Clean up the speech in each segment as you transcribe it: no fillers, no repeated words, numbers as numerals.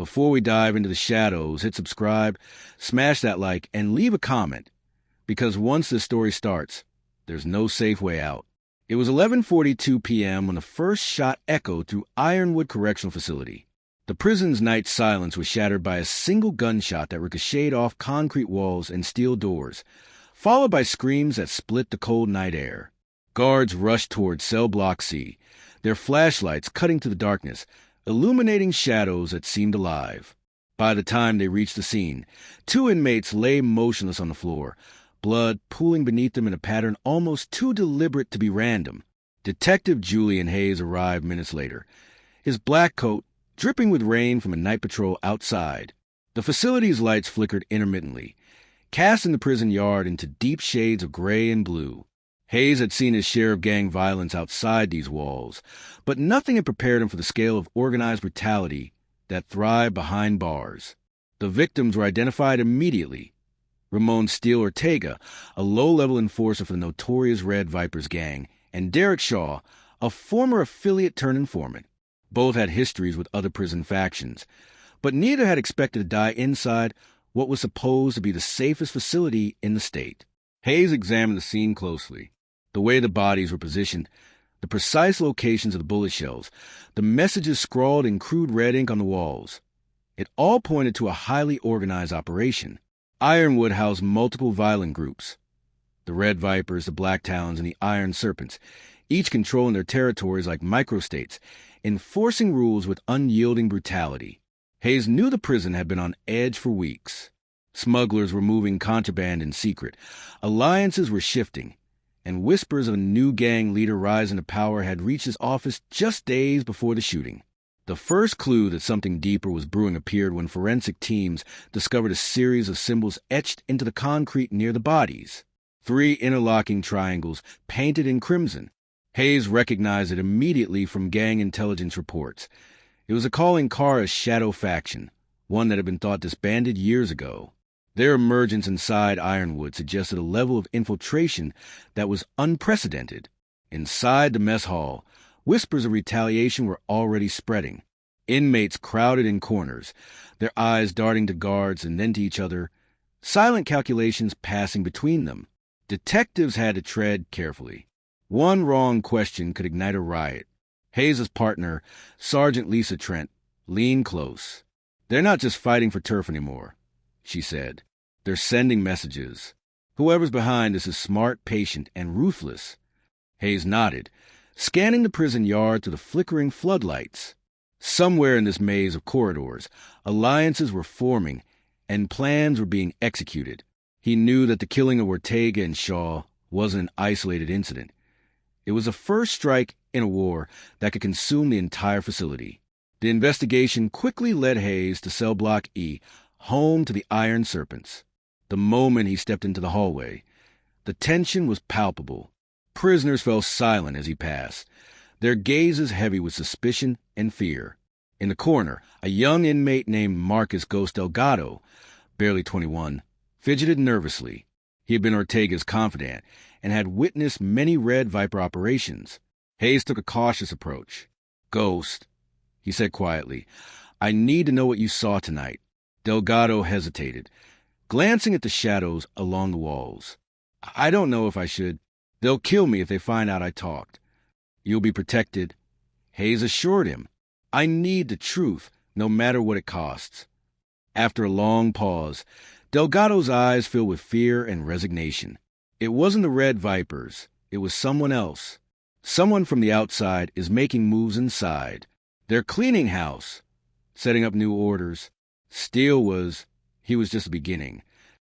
Before we dive into the shadows, hit subscribe, smash that like, and leave a comment, because once this story starts, there's no safe way out. It was 11:42 p.m. when the first shot echoed through Ironwood Correctional Facility. The prison's night silence was shattered by a single gunshot that ricocheted off concrete walls and steel doors, followed by screams that split the cold night air. Guards rushed toward Cell Block C, their flashlights cutting through the darkness, illuminating shadows that seemed alive. By the time they reached the scene, 2 inmates lay motionless on the floor, blood pooling beneath them in a pattern almost too deliberate to be random. Detective Julian Hayes arrived minutes later, his black coat dripping with rain from a night patrol outside. The facility's lights flickered intermittently, casting the prison yard into deep shades of gray and blue. Hayes had seen his share of gang violence outside these walls, but nothing had prepared him for the scale of organized brutality that thrived behind bars. The victims were identified immediately. Ramon Steele Ortega, a low-level enforcer for the notorious Red Vipers gang, and Derek Shaw, a former affiliate turned informant. Both had histories with other prison factions, but neither had expected to die inside what was supposed to be the safest facility in the state. Hayes examined the scene closely. The way the bodies were positioned, the precise locations of the bullet shells, the messages scrawled in crude red ink on the walls. It all pointed to a highly organized operation. Ironwood housed multiple violent groups, the Red Vipers, the Blacktowns, and the Iron Serpents, each controlling their territories like microstates, enforcing rules with unyielding brutality. Hayes knew the prison had been on edge for weeks. Smugglers were moving contraband in secret, alliances were shifting, and whispers of a new gang leader rising to power had reached his office just days before the shooting. The first clue that something deeper was brewing appeared when forensic teams discovered a series of symbols etched into the concrete near the bodies. 3 interlocking triangles painted in crimson. Hayes recognized it immediately from gang intelligence reports. It was a calling Kara's shadow faction, one that had been thought disbanded years ago. Their emergence inside Ironwood suggested a level of infiltration that was unprecedented. Inside the mess hall, whispers of retaliation were already spreading. Inmates crowded in corners, their eyes darting to guards and then to each other, silent calculations passing between them. Detectives had to tread carefully. One wrong question could ignite a riot. Hayes' partner, Sergeant Lisa Trent, leaned close. "They're not just fighting for turf anymore," she said. "They're sending messages. Whoever's behind this is smart, patient, and ruthless." Hayes nodded, scanning the prison yard through the flickering floodlights. Somewhere in this maze of corridors, alliances were forming, and plans were being executed. He knew that the killing of Ortega and Shaw wasn't an isolated incident. It was the first strike in a war that could consume the entire facility. The investigation quickly led Hayes to Cell Block E, home to the Iron Serpents. The moment he stepped into the hallway, the tension was palpable. Prisoners fell silent as he passed, their gazes heavy with suspicion and fear. In the corner, a young inmate named Marcus Ghost Delgado, barely 21, fidgeted nervously. He had been Ortega's confidant and had witnessed many Red Viper operations. Hayes took a cautious approach. "Ghost," he said quietly, "I need to know what you saw tonight." Delgado hesitated, glancing at the shadows along the walls. "I don't know if I should. They'll kill me if they find out I talked." "You'll be protected," Hayes assured him. "I need the truth, no matter what it costs." After a long pause, Delgado's eyes filled with fear and resignation. It wasn't the Red Vipers. It was someone else. Someone from the outside is making moves inside. They're cleaning house, setting up new orders. Steele was just the beginning.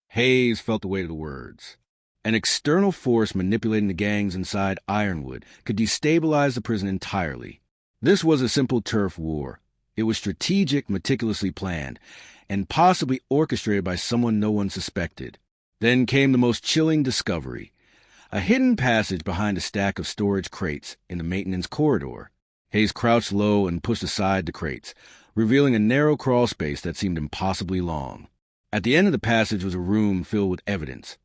Hayes felt the weight of the words. An external force manipulating the gangs inside Ironwood could destabilize the prison entirely. This was a simple turf war. It was strategic, meticulously planned, and possibly orchestrated by someone no one suspected. Then came the most chilling discovery. A hidden passage behind a stack of storage crates in the maintenance corridor. Hayes crouched low and pushed aside the crates, revealing a narrow crawl space that seemed impossibly long. At the end of the passage was a room filled with evidence.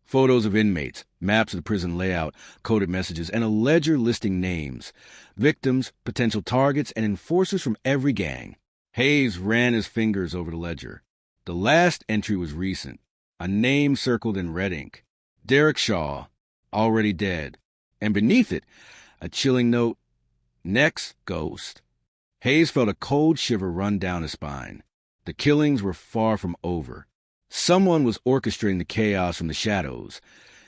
Photos of inmates, maps of the prison layout, coded messages, and a ledger listing names, victims, potential targets, and enforcers from every gang. Hayes ran his fingers over the ledger. The last entry was recent, a name circled in red ink. Derek Shaw, already dead. And beneath it, a chilling note, next ghost. Hayes felt a cold shiver run down his spine. The killings were far from over. Someone was orchestrating the chaos from the shadows,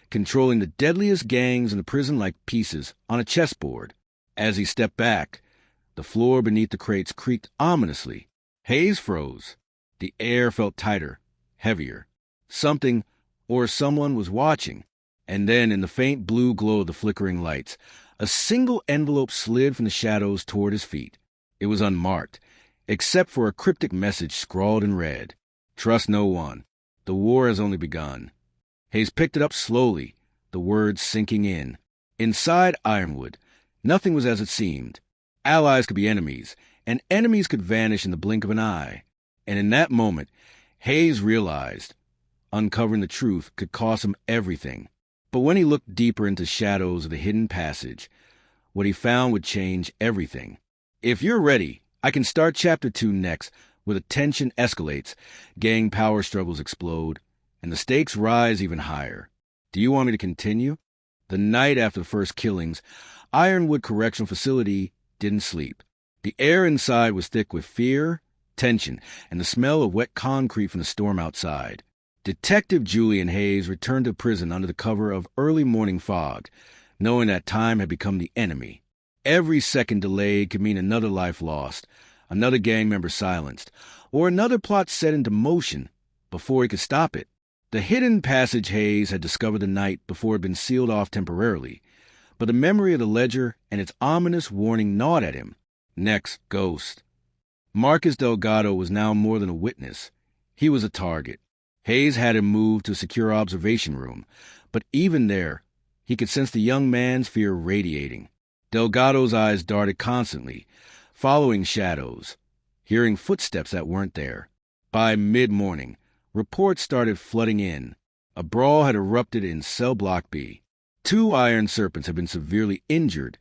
controlling the deadliest gangs in the prison like pieces on a chessboard. As he stepped back, the floor beneath the crates creaked ominously. Hayes froze. The air felt tighter, heavier. Something or someone was watching. And then, in the faint blue glow of the flickering lights, a single envelope slid from the shadows toward his feet. It was unmarked, except for a cryptic message scrawled in red. Trust no one. The war has only begun. Hayes picked it up slowly, the words sinking in. Inside Ironwood, nothing was as it seemed. Allies could be enemies, and enemies could vanish in the blink of an eye. And in that moment, Hayes realized uncovering the truth could cost him everything. But when he looked deeper into the shadows of the hidden passage, what he found would change everything. If you're ready, I can start Chapter 2 next, where the tension escalates, gang power struggles explode, and the stakes rise even higher. Do you want me to continue? The night after the first killings, Ironwood Correctional Facility didn't sleep. The air inside was thick with fear, tension, and the smell of wet concrete from the storm outside. Detective Julian Hayes returned to prison under the cover of early morning fog, knowing that time had become the enemy. Every second delayed could mean another life lost, another gang member silenced, or another plot set into motion before he could stop it. The hidden passage Hayes had discovered the night before it had been sealed off temporarily, but the memory of the ledger and its ominous warning gnawed at him. Next, ghost. Marcus Delgado was now more than a witness. He was a target. Hayes had him moved to a secure observation room, but even there, he could sense the young man's fear radiating. Delgado's eyes darted constantly, following shadows, hearing footsteps that weren't there. By mid-morning, reports started flooding in. A brawl had erupted in Cell Block B. 2 Iron Serpents had been severely injured,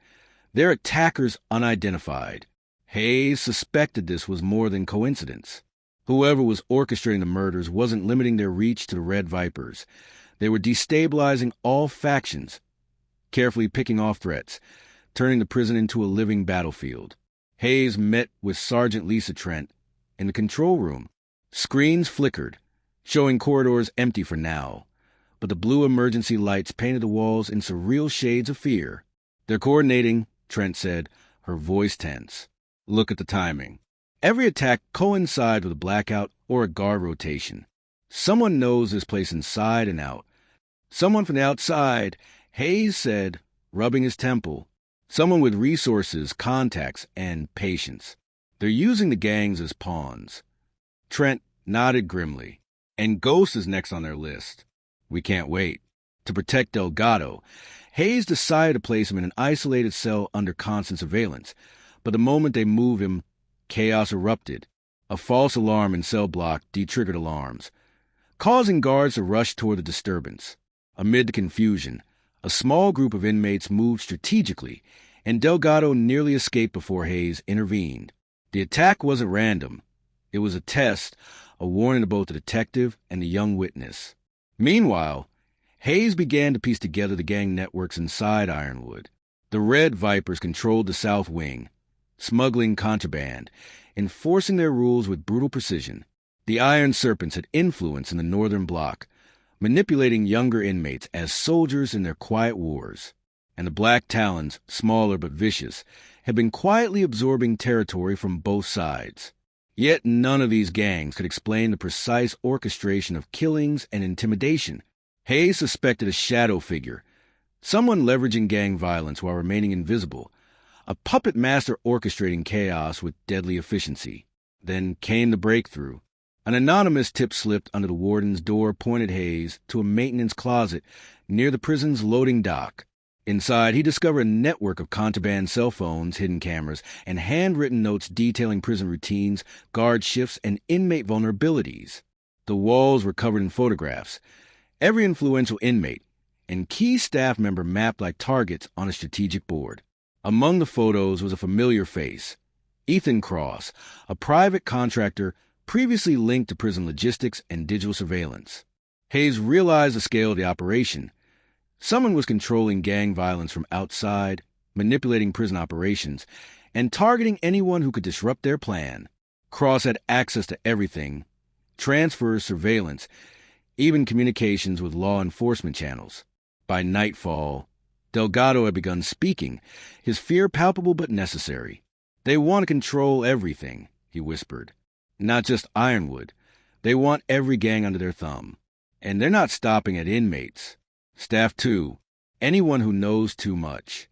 their attackers unidentified. Hayes suspected this was more than coincidence. Whoever was orchestrating the murders wasn't limiting their reach to the Red Vipers. They were destabilizing all factions, carefully picking off threats, turning the prison into a living battlefield. Hayes met with Sergeant Lisa Trent in the control room. Screens flickered, showing corridors empty for now, but the blue emergency lights painted the walls in surreal shades of fear. "They're coordinating," Trent said, her voice tense. "Look at the timing. Every attack coincides with a blackout or a guard rotation. Someone knows this place inside and out. Someone from the outside," Hayes said, rubbing his temple. "Someone with resources, contacts, and patience. They're using the gangs as pawns." Trent nodded grimly. "And Ghost is next on their list. We can't wait." To protect Delgado, Hayes decided to place him in an isolated cell under constant surveillance. But the moment they moved him, chaos erupted. A false alarm in Cell Block de-triggered alarms, causing guards to rush toward the disturbance. Amid the confusion, a small group of inmates moved strategically, and Delgado nearly escaped before Hayes intervened. The attack wasn't random. It was a test, a warning to both the detective and the young witness. Meanwhile, Hayes began to piece together the gang networks inside Ironwood. The Red Vipers controlled the South Wing, smuggling contraband, enforcing their rules with brutal precision. The Iron Serpents had influence in the Northern Bloc, manipulating younger inmates as soldiers in their quiet wars. And the Black Talons, smaller but vicious, had been quietly absorbing territory from both sides. Yet none of these gangs could explain the precise orchestration of killings and intimidation. Hayes suspected a shadow figure, someone leveraging gang violence while remaining invisible, a puppet master orchestrating chaos with deadly efficiency. Then came the breakthrough. An anonymous tip slipped under the warden's door pointed Hayes to a maintenance closet near the prison's loading dock. Inside, he discovered a network of contraband cell phones, hidden cameras, and handwritten notes detailing prison routines, guard shifts, and inmate vulnerabilities. The walls were covered in photographs, every influential inmate, and key staff member mapped like targets on a strategic board. Among the photos was a familiar face, Ethan Cross, a private contractor previously linked to prison logistics and digital surveillance. Hayes realized the scale of the operation. Someone was controlling gang violence from outside, manipulating prison operations, and targeting anyone who could disrupt their plan. Cross had access to everything: transfers, surveillance, even communications with law enforcement channels. By nightfall, Delgado had begun speaking, his fear palpable but necessary. "They want to control everything," he whispered. "Not just Ironwood. They want every gang under their thumb. And they're not stopping at inmates. Staff too. Anyone who knows too much."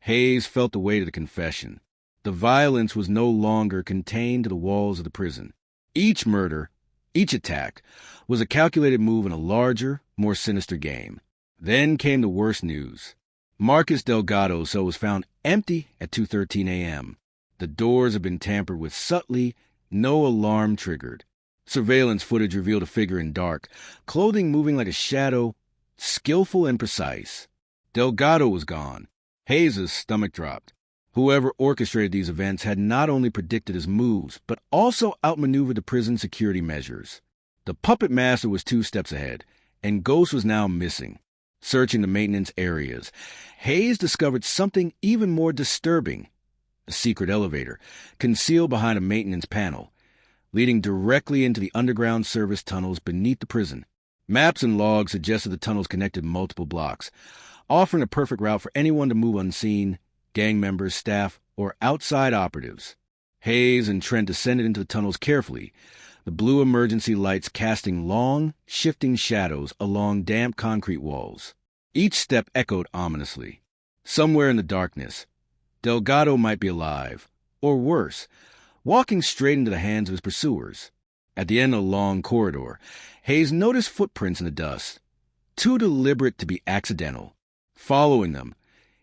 Hayes felt the weight of the confession. The violence was no longer contained to the walls of the prison. Each murder, each attack, was a calculated move in a larger, more sinister game. Then came the worst news. Marcus Delgado's cell was found empty at 2:13 a.m. The doors had been tampered with subtly, no alarm triggered. Surveillance footage revealed a figure in dark, clothing moving like a shadow, skillful and precise. Delgado was gone. Hayes' stomach dropped. Whoever orchestrated these events had not only predicted his moves, but also outmaneuvered the prison security measures. The puppet master was 2 steps ahead, and Ghost was now missing. Searching the maintenance areas, Hayes discovered something even more disturbing: a secret elevator, concealed behind a maintenance panel, leading directly into the underground service tunnels beneath the prison. Maps and logs suggested the tunnels connected multiple blocks, offering a perfect route for anyone to move unseen: gang members, staff, or outside operatives. Hayes and Trent descended into the tunnels carefully, the blue emergency lights casting long, shifting shadows along damp concrete walls. Each step echoed ominously. Somewhere in the darkness, Delgado might be alive, or worse, walking straight into the hands of his pursuers. At the end of the long corridor, Hayes noticed footprints in the dust, too deliberate to be accidental. Following them,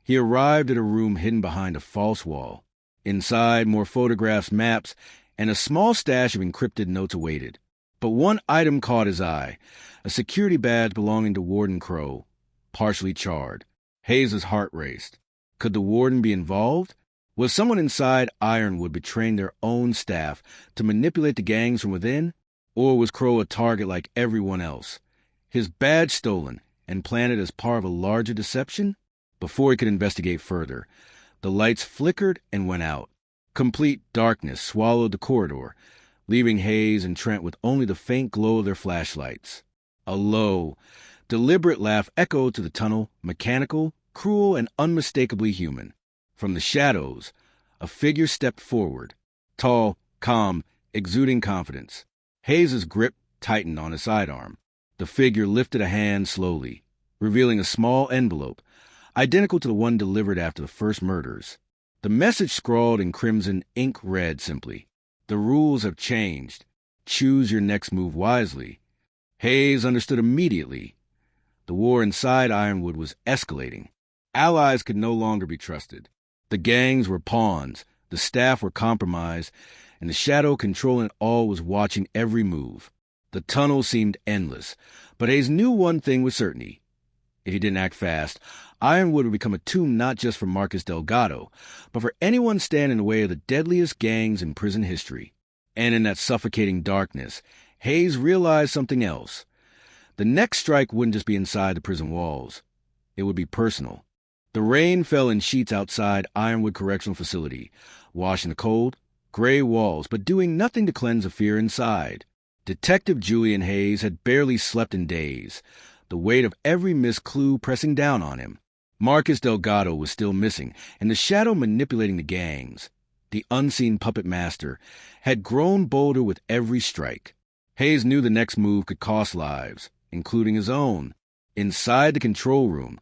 he arrived at a room hidden behind a false wall. Inside, more photographs, maps, and a small stash of encrypted notes awaited. But one item caught his eye: a security badge belonging to Warden Crow, partially charred. Hayes' heart raced. Could the warden be involved? Was someone inside Ironwood betraying their own staff to manipulate the gangs from within? Or was Crow a target like everyone else? His badge stolen and planted as part of a larger deception? Before he could investigate further, the lights flickered and went out. Complete darkness swallowed the corridor, leaving Hayes and Trent with only the faint glow of their flashlights. A low, deliberate laugh echoed to the tunnel, mechanical, cruel, and unmistakably human. From the shadows, a figure stepped forward, tall, calm, exuding confidence. Hayes' grip tightened on his sidearm. The figure lifted a hand slowly, revealing a small envelope, identical to the one delivered after the first murders. The message scrawled in crimson ink read simply, "The rules have changed. Choose your next move wisely." Hayes understood immediately. The war inside Ironwood was escalating. Allies could no longer be trusted. The gangs were pawns, the staff were compromised, and the shadow controlling it all was watching every move. The tunnel seemed endless, but Hayes knew one thing with certainty: if he didn't act fast, Ironwood would become a tomb not just for Marcus Delgado, but for anyone standing in the way of the deadliest gangs in prison history. And in that suffocating darkness, Hayes realized something else. The next strike wouldn't just be inside the prison walls. It would be personal. The rain fell in sheets outside Ironwood Correctional Facility, washing the cold, gray walls, but doing nothing to cleanse the fear inside. Detective Julian Hayes had barely slept in days, the weight of every missed clue pressing down on him. Marcus Delgado was still missing, and the shadow manipulating the gangs, the unseen puppet master, had grown bolder with every strike. Hayes knew the next move could cost lives, including his own. Inside the control room,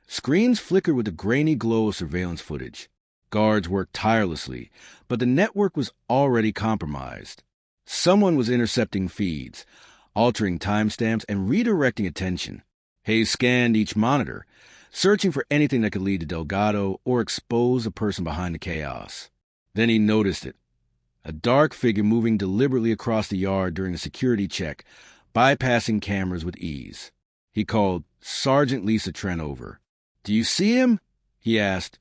screens flickered with the grainy glow of surveillance footage. Guards worked tirelessly, but the network was already compromised. Someone was intercepting feeds, altering timestamps, and redirecting attention. Hayes scanned each monitor, searching for anything that could lead to Delgado or expose the person behind the chaos. Then he noticed it: a dark figure moving deliberately across the yard during a security check, bypassing cameras with ease. He called Sergeant Lisa Trent over. "Do you see him?" he asked,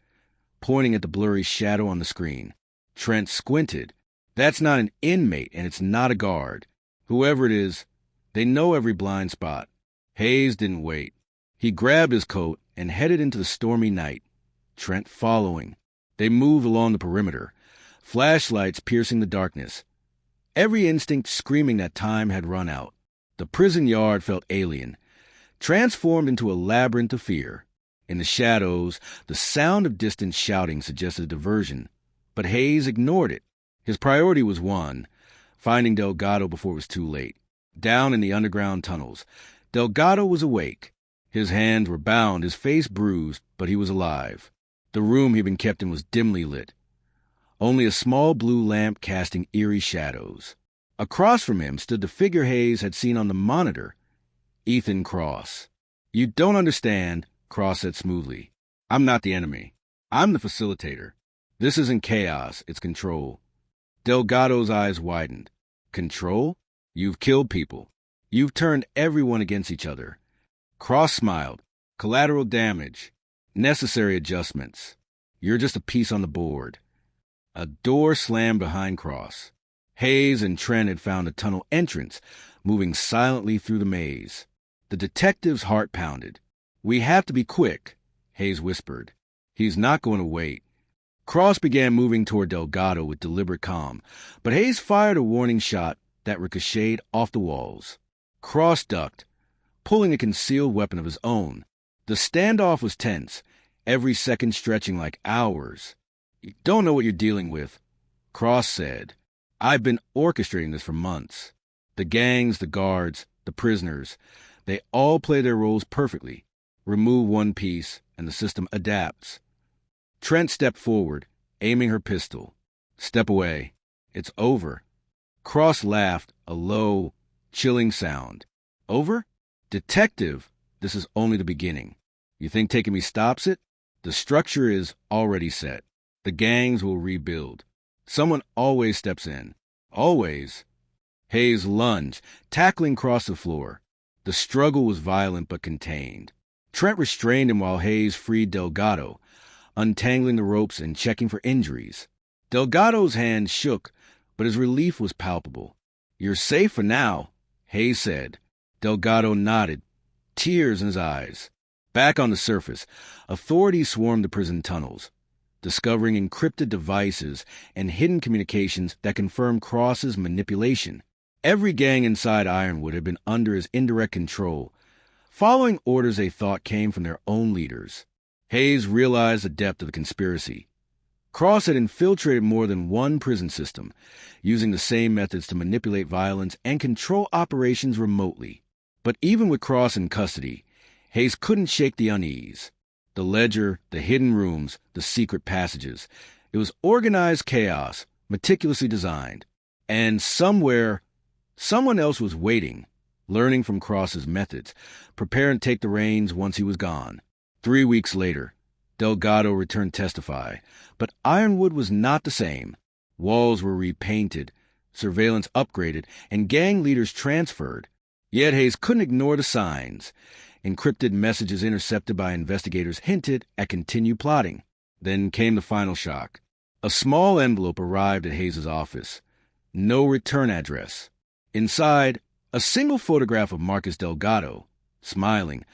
pointing at the blurry shadow on the screen. Trent squinted. That's not an inmate, and it's not a guard. Whoever it is, they know every blind spot. Hayes didn't wait. He grabbed his coat and headed into the stormy night, Trent following. They moved along the perimeter, flashlights piercing the darkness. Every instinct screaming that time had run out. The prison yard felt alien, transformed into a labyrinth of fear. In the shadows, the sound of distant shouting suggested a diversion, but Hayes ignored it. His priority was one, finding Delgado before it was too late. Down in the underground tunnels, Delgado was awake. His hands were bound, his face bruised, but he was alive. The room he'd been kept in was dimly lit. Only a small blue lamp casting eerie shadows. Across from him stood the figure Hayes had seen on the monitor, Ethan Cross. "You don't understand," Cross said smoothly. "I'm not the enemy. I'm the facilitator. This isn't chaos, it's control." Delgado's eyes widened. "Control? You've killed people. You've turned everyone against each other." Cross smiled. "Collateral damage. Necessary adjustments. You're just a piece on the board." A door slammed behind Cross. Hayes and Trent had found a tunnel entrance, moving silently through the maze. The detective's heart pounded. "We have to be quick," Hayes whispered. "He's not going to wait." Cross began moving toward Delgado with deliberate calm, but Hayes fired a warning shot that ricocheted off the walls. Cross ducked, pulling a concealed weapon of his own. The standoff was tense, every second stretching like hours. "You don't know what you're dealing with," Cross said. "I've been orchestrating this for months. The gangs, the guards, the prisoners, they all play their roles perfectly. Remove one piece, and the system adapts." Trent stepped forward, aiming her pistol. "Step away. It's over." Cross laughed, a low, chilling sound. "Over? Detective, this is only the beginning. You think taking me stops it? The structure is already set. The gangs will rebuild. Someone always steps in. Always." Hayes lunged, tackling across the floor. The struggle was violent but contained. Trent restrained him while Hayes freed Delgado, untangling the ropes and checking for injuries. Delgado's hand shook, but his relief was palpable. "You're safe for now," Hayes said. Delgado nodded, tears in his eyes. Back on the surface, authorities swarmed the prison tunnels, discovering encrypted devices and hidden communications that confirmed Cross's manipulation. Every gang inside Ironwood had been under his indirect control, following orders they thought came from their own leaders. Hayes realized the depth of the conspiracy. Cross had infiltrated more than one prison system, using the same methods to manipulate violence and control operations remotely. But even with Cross in custody, Hayes couldn't shake the unease. The ledger, the hidden rooms, the secret passages. It was organized chaos, meticulously designed. And somewhere, someone else was waiting, learning from Cross's methods, preparing to take the reins once he was gone. 3 weeks later, Delgado returned to testify, but Ironwood was not the same. Walls were repainted, surveillance upgraded, and gang leaders transferred. Yet Hayes couldn't ignore the signs. Encrypted messages intercepted by investigators hinted at continued plotting. Then came the final shock. A small envelope arrived at Hayes' office. No return address. Inside, a single photograph of Marcus Delgado, smiling,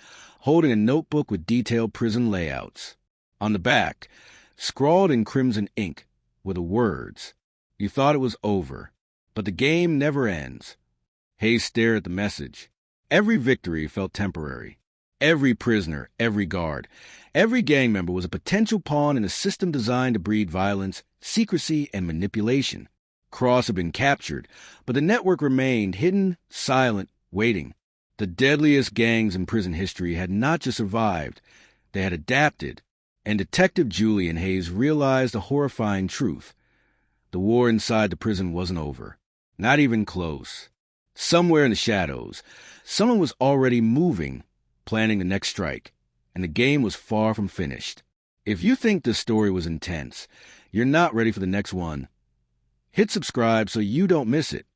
holding a notebook with detailed prison layouts. On the back, scrawled in crimson ink, were the words, "You thought it was over, but the game never ends." Hayes stared at the message. Every victory felt temporary. Every prisoner, every guard, every gang member was a potential pawn in a system designed to breed violence, secrecy, and manipulation. Cross had been captured, but the network remained hidden, silent, waiting. The deadliest gangs in prison history had not just survived, they had adapted. And Detective Julie and Hayes realized a horrifying truth. The war inside the prison wasn't over. Not even close. Somewhere in the shadows, someone was already moving, planning the next strike, and the game was far from finished. If you think this story was intense, you're not ready for the next one. Hit subscribe so you don't miss it.